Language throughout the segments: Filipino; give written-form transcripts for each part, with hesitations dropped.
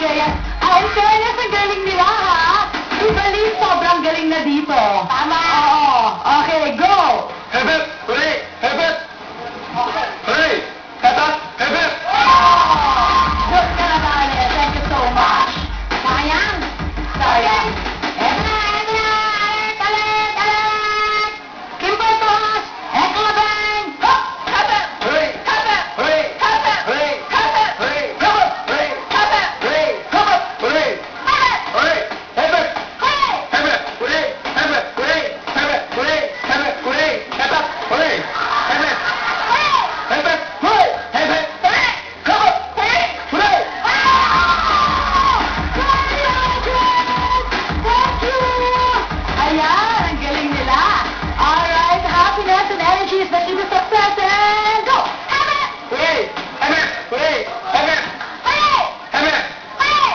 Okay, yan. In fairness, ang galing nila, ha? Si Baliz, sobrang galing na dito. Tama. Oo. Okay, go! Hebet! Hooray! Hebet! Hooray! Hebet! Hebet! Good ka na, Baliz. Thank you so much. Sayang. Sayang. Kimber Tomas! Eklabang! Hop! Hebet! Hooray! Hebet! Hooray! Hebet! Hooray! Hebet! Hooray! Hebet! Hooray! Hebet! Hooray! Hebet! Hooray! Hebet! Hooray! Hebet! Hey! Hebet! Hooray! Hebet! Hooray! Hebet! Hooray! Hebet! Hooray! Hebet! Hooray! Hebet! Hey! Hebet! Hooray! Hebet! Hey! Hebet! Hey! Hooray! Thank you! Ayan, ang galing nila. Alright, happiness and energy is the key to success and go! Hebet! Hooray! Hebet! Hooray! Hebet! Hey! Hebet! Hey!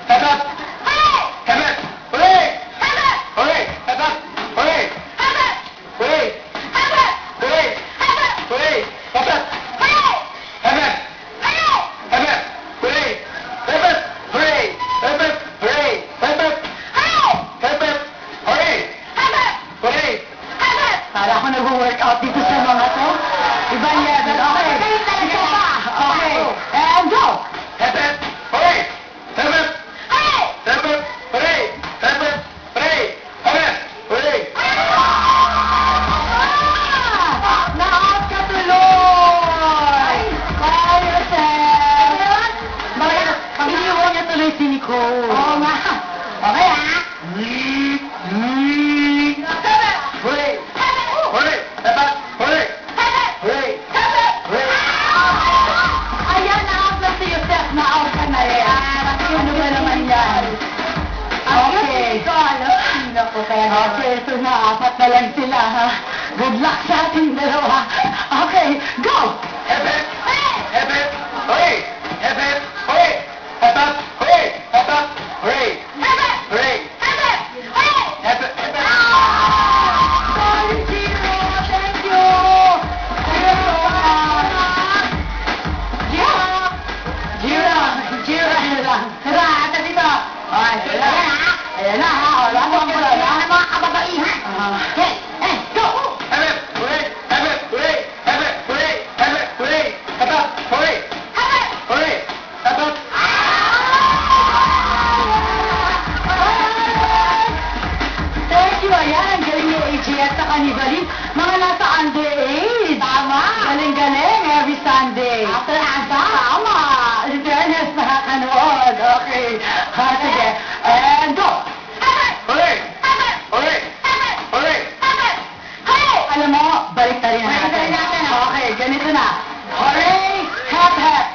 Hebet! Hey! Hebet! Hooray! Hebet! Hooray! Hebet! Hooray! Hebet! Hooray! Hebet! Hooray! Hebet! Hooray! Hebet! Hey! Hebet! Hey! Hebet! Hooray! Hebet! Hooray! Hebet! Hooray! Hebet! Hey! Hebet! Hooray! Hebet! Hooray! Hebet! Kala ko nag-workout dito sa mga to. Ibang level. Okay. Ikaw pa. Okay. And go! Hebet! Hooray! Hebet! Hey! Hebet! Hooray! Hebet! Hooray! Hebet! Hooray! Na-out ka tuloy! Fire Sam! Iniwan niya tuloy si Nicole. Oo nga. Okay, ha? Hooray! Hooray! Hebet! Hooray! Hooray! Hooray! Ayan, na-out na si Yosef. Na-out ka na rin. Ano ba naman yan? Okay. Okay, so na-apat na lang sila, ha? Good luck sa ating dalawa. Okay, go! Hebet! Hebet! Hooray! Hebet! Hooray! Hebet! Hooray! Hebet! Hooray! Hebet! Hooray! Hebet! Hey! Hebet! Hebet! Sorry, Gino. Thank you. Thank you so much. Gino. Gino. Tara, dito. Okay, sige na, ha? Ayan na, ha? O, lahat mo na, ha? Mga kababaihan. Okay, go! Hebet! Hooray! Hebet! Hooray! Hebet! Hooray! Hebet! Hooray! Hebet! Hooray! Hebet! Hooray! Hebet! Thank you, ayan. Ang galing ni AJ at saka ni Baliz. Mga nasa underage. Tama. Galing-galing every Sunday. After asa. Tama. In fairness, nakakanood. Okay. Ha, sige. And go. Hooray! Hooray! Hooray! Hey! Alam mo, balik na rin natin. Okay, ganito na. Hooray! Hep, hep.